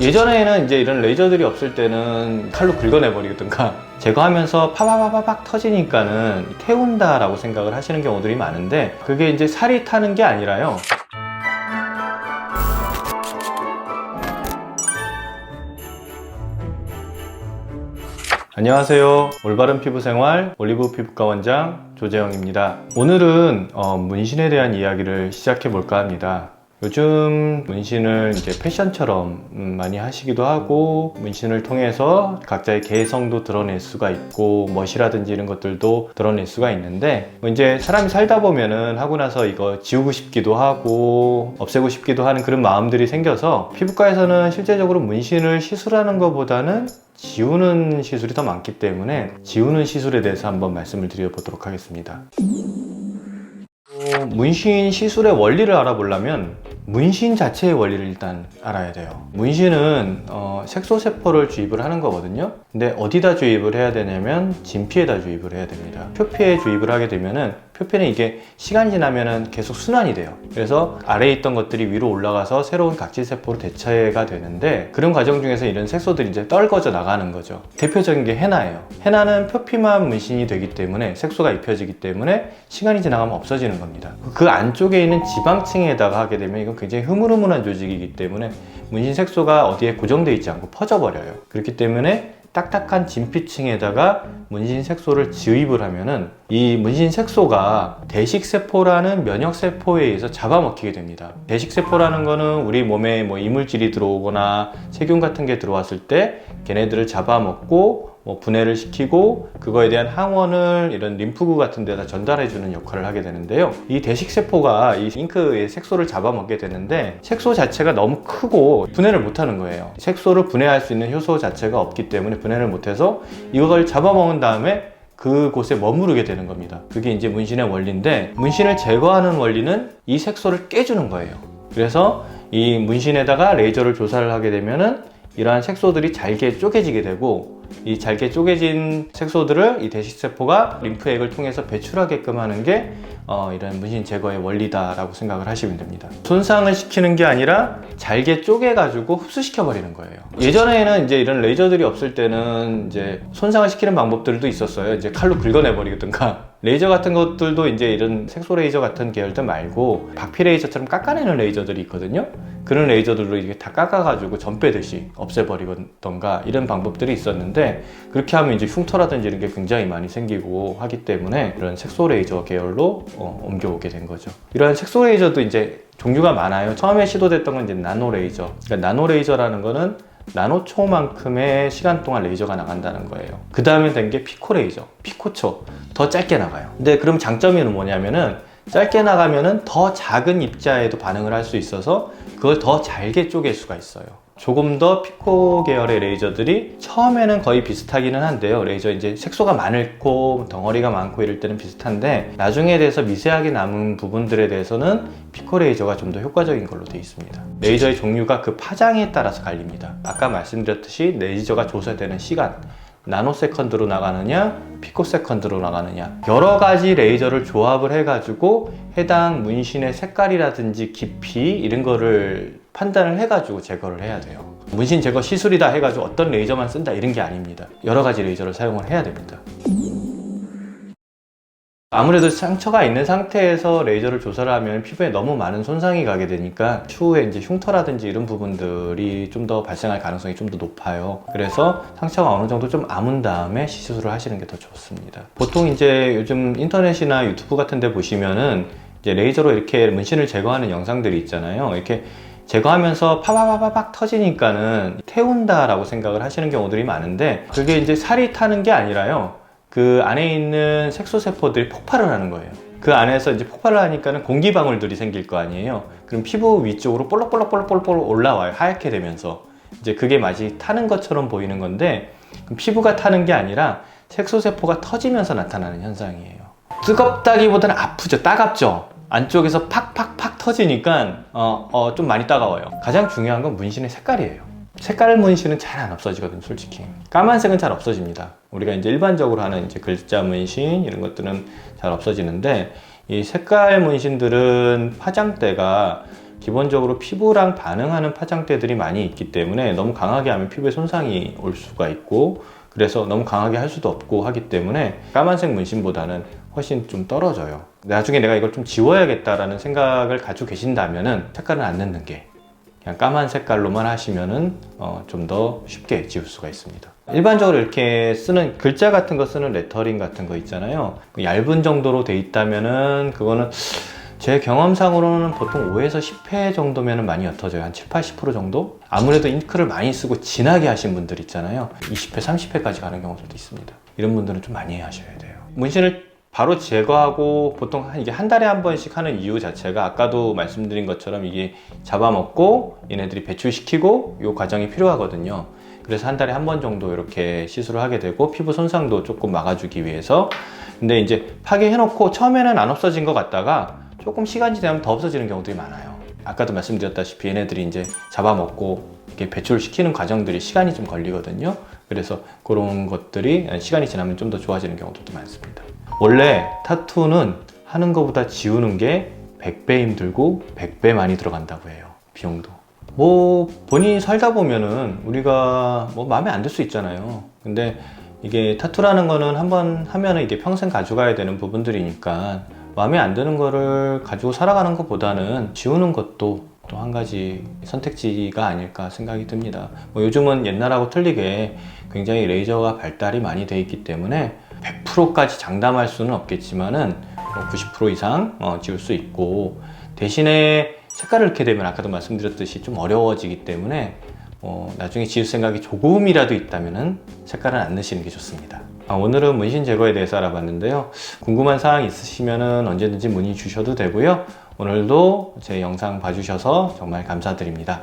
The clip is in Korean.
예전에는 이제 이런 레이저들이 없을 때는 칼로 긁어내버리든가 제거하면서 파바바바박 터지니까는 태운다라고 생각을 하시는 경우들이 많은데, 그게 이제 살이 타는 게 아니라요. 안녕하세요. 올바른 피부생활 올리브 피부과 원장 조재영입니다. 오늘은 문신에 대한 이야기를 시작해 볼까 합니다. 요즘 문신을 이제 패션처럼 많이 하시기도 하고, 문신을 통해서 각자의 개성도 드러낼 수가 있고, 멋이라든지 이런 것들도 드러낼 수가 있는데, 이제 사람이 살다 보면은 하고 나서 이거 지우고 싶기도 하고 없애고 싶기도 하는 그런 마음들이 생겨서, 피부과에서는 실제적으로 문신을 시술하는 것보다는 지우는 시술이 더 많기 때문에 지우는 시술에 대해서 한번 말씀을 드려보도록 하겠습니다. 문신 시술의 원리를 알아보려면 문신 자체의 원리를 일단 알아야 돼요. 문신은 색소세포를 주입을 하는 거거든요. 근데 어디다 주입을 해야 되냐면 진피에다 주입을 해야 됩니다. 표피에 주입을 하게 되면은, 표피는 이게 시간이 지나면은 계속 순환이 돼요. 그래서 아래에 있던 것들이 위로 올라가서 새로운 각질세포로 대체가 되는데, 그런 과정 중에서 이런 색소들이 이제 떨궈져 나가는 거죠. 대표적인 게 헤나예요. 헤나는 표피만 문신이 되기 때문에, 색소가 입혀지기 때문에 시간이 지나가면 없어지는 겁니다. 그 안쪽에 있는 지방층에다가 하게 되면 이건 굉장히 흐물흐물한 조직이기 때문에 문신 색소가 어디에 고정되어 있지 않고 퍼져버려요. 그렇기 때문에 딱딱한 진피층에다가 문신 색소를 주입을 하면은, 이 문신 색소가 대식세포라는 면역세포에 의해서 잡아먹히게 됩니다. 대식세포라는 거는 우리 몸에 뭐 이물질이 들어오거나 세균 같은 게 들어왔을 때 걔네들을 잡아먹고 분해를 시키고, 그거에 대한 항원을 이런 림프구 같은 데다 전달해주는 역할을 하게 되는데요. 이 대식세포가 이 잉크의 색소를 잡아먹게 되는데, 색소 자체가 너무 크고 분해를 못하는 거예요. 색소를 분해할 수 있는 효소 자체가 없기 때문에 분해를 못해서 이걸 잡아먹은 다음에 그곳에 머무르게 되는 겁니다. 그게 이제 문신의 원리인데, 문신을 제거하는 원리는 이 색소를 깨주는 거예요. 그래서 이 문신에다가 레이저를 조사를 하게 되면은 이러한 색소들이 잘게 쪼개지게 되고, 이 잘게 쪼개진 색소들을 이 대식세포가 림프액을 통해서 배출하게끔 하는 게 이런 문신 제거의 원리다라고 생각을 하시면 됩니다. 손상을 시키는 게 아니라 잘게 쪼개가지고 흡수시켜 버리는 거예요. 예전에는 이제 이런 레이저들이 없을 때는 이제 손상을 시키는 방법들도 있었어요. 이제 칼로 긁어내 버리든가, 레이저 같은 것들도 이제 이런 색소 레이저 같은 계열들 말고 박피 레이저처럼 깎아내는 레이저들이 있거든요. 그런 레이저들로 이게 다 깎아가지고 전 빼듯이 없애버리던가 이런 방법들이 있었는데, 그렇게 하면 이제 흉터라든지 이런 게 굉장히 많이 생기고 하기 때문에 이런 색소 레이저 계열로 옮겨오게 된 거죠. 이런 색소 레이저도 이제 종류가 많아요. 처음에 시도됐던 건 이제 나노 레이저. 그러니까 나노 레이저라는 거는 나노초만큼의 시간 동안 레이저가 나간다는 거예요. 그 다음에 된 게 피코 레이저, 피코초. 더 짧게 나가요. 근데 그럼 장점이 뭐냐면은, 짧게 나가면은 더 작은 입자에도 반응을 할 수 있어서 그걸 더 잘게 쪼갤 수가 있어요. 조금 더 피코 계열의 레이저들이 처음에는 거의 비슷하기는 한데요. 레이저 이제 색소가 많고 덩어리가 많고 이럴 때는 비슷한데, 나중에 대해서 미세하게 남은 부분들에 대해서는 피코 레이저가 좀 더 효과적인 걸로 되어 있습니다. 레이저의 종류가 그 파장에 따라서 갈립니다. 아까 말씀드렸듯이 레이저가 조사되는 시간, 나노세컨드로 나가느냐 피코세컨드로 나가느냐, 여러 가지 레이저를 조합을 해가지고 해당 문신의 색깔이라든지 깊이 이런 거를 판단을 해가지고 제거를 해야 돼요. 문신 제거 시술이다 해가지고 어떤 레이저만 쓴다 이런 게 아닙니다. 여러 가지 레이저를 사용을 해야 됩니다. 아무래도 상처가 있는 상태에서 레이저를 조사를 하면 피부에 너무 많은 손상이 가게 되니까 추후에 이제 흉터라든지 이런 부분들이 좀 더 발생할 가능성이 좀 더 높아요. 그래서 상처가 어느 정도 좀 아문 다음에 시술을 하시는 게 더 좋습니다. 보통 이제 요즘 인터넷이나 유튜브 같은 데 보시면은 이제 레이저로 이렇게 문신을 제거하는 영상들이 있잖아요. 이렇게 제거하면서 파바바바박 터지니까는 태운다라고 생각을 하시는 경우들이 많은데, 그게 이제 살이 타는 게 아니라요. 그 안에 있는 색소세포들이 폭발을 하는 거예요. 그 안에서 이제 폭발을 하니까는 공기방울들이 생길 거 아니에요. 그럼 피부 위쪽으로 볼록볼록볼록볼록 올라와요. 하얗게 되면서. 이제 그게 마치 타는 것처럼 보이는 건데, 피부가 타는 게 아니라 색소세포가 터지면서 나타나는 현상이에요. 뜨겁다기보다는 아프죠. 따갑죠. 안쪽에서 팍팍팍 터지니까 좀 많이 따가워요. 가장 중요한 건 문신의 색깔이에요. 색깔 문신은 잘 안 없어지거든요, 솔직히. 까만색은 잘 없어집니다. 우리가 이제 일반적으로 하는 이제 글자 문신 이런 것들은 잘 없어지는데, 이 색깔 문신들은 화장대가 기본적으로 피부랑 반응하는 파장대들이 많이 있기 때문에 너무 강하게 하면 피부에 손상이 올 수가 있고, 그래서 너무 강하게 할 수도 없고 하기 때문에 까만색 문신보다는 훨씬 좀 떨어져요. 나중에 내가 이걸 좀 지워야겠다라는 생각을 가지고 계신다면은 색깔은 안 넣는 게, 그냥 까만 색깔로만 하시면은 좀 더 쉽게 지울 수가 있습니다. 일반적으로 이렇게 쓰는 글자 같은 거 쓰는 레터링 같은 거 있잖아요. 얇은 정도로 돼 있다면은 그거는 제 경험상으로는 보통 5에서 10회 정도면 많이 옅어져요. 한 7, 80% 정도? 아무래도 잉크를 많이 쓰고 진하게 하신 분들 있잖아요. 20회, 30회까지 가는 경우도 있습니다. 이런 분들은 좀 많이 하셔야 돼요. 문신을 바로 제거하고 보통 이게 한 달에 한 번씩 하는 이유 자체가 아까도 말씀드린 것처럼 이게 잡아먹고 얘네들이 배출시키고 이 과정이 필요하거든요. 그래서 한 달에 한 번 정도 이렇게 시술을 하게 되고 피부 손상도 조금 막아주기 위해서. 근데 이제 파괴해놓고 처음에는 안 없어진 것 같다가 조금 시간이 지나면 더 없어지는 경우들이 많아요. 아까도 말씀드렸다시피 얘네들이 이제 잡아먹고 이렇게 배출시키는 과정들이 시간이 좀 걸리거든요. 그래서 그런 것들이 시간이 지나면 좀 더 좋아지는 경우도 많습니다. 원래 타투는 하는 것보다 지우는 게 100배 힘들고 100배 많이 들어간다고 해요. 비용도. 뭐 본인이 살다 보면은 우리가 뭐 마음에 안 들 수 있잖아요. 근데 이게 타투라는 거는 한번 하면은 이게 평생 가져가야 되는 부분들이니까 마음에 안 드는 거를 가지고 살아가는 것보다는 지우는 것도 또 한 가지 선택지가 아닐까 생각이 듭니다. 뭐 요즘은 옛날하고 틀리게 굉장히 레이저가 발달이 많이 돼 있기 때문에 100%까지 장담할 수는 없겠지만은 90% 이상 지울 수 있고, 대신에 색깔을 넣게 되면 아까도 말씀드렸듯이 좀 어려워지기 때문에 나중에 지울 생각이 조금이라도 있다면은 색깔은 안 넣으시는 게 좋습니다. 오늘은 문신 제거에 대해서 알아봤는데요. 궁금한 사항 있으시면은 언제든지 문의 주셔도 되고요. 오늘도 제 영상 봐주셔서 정말 감사드립니다.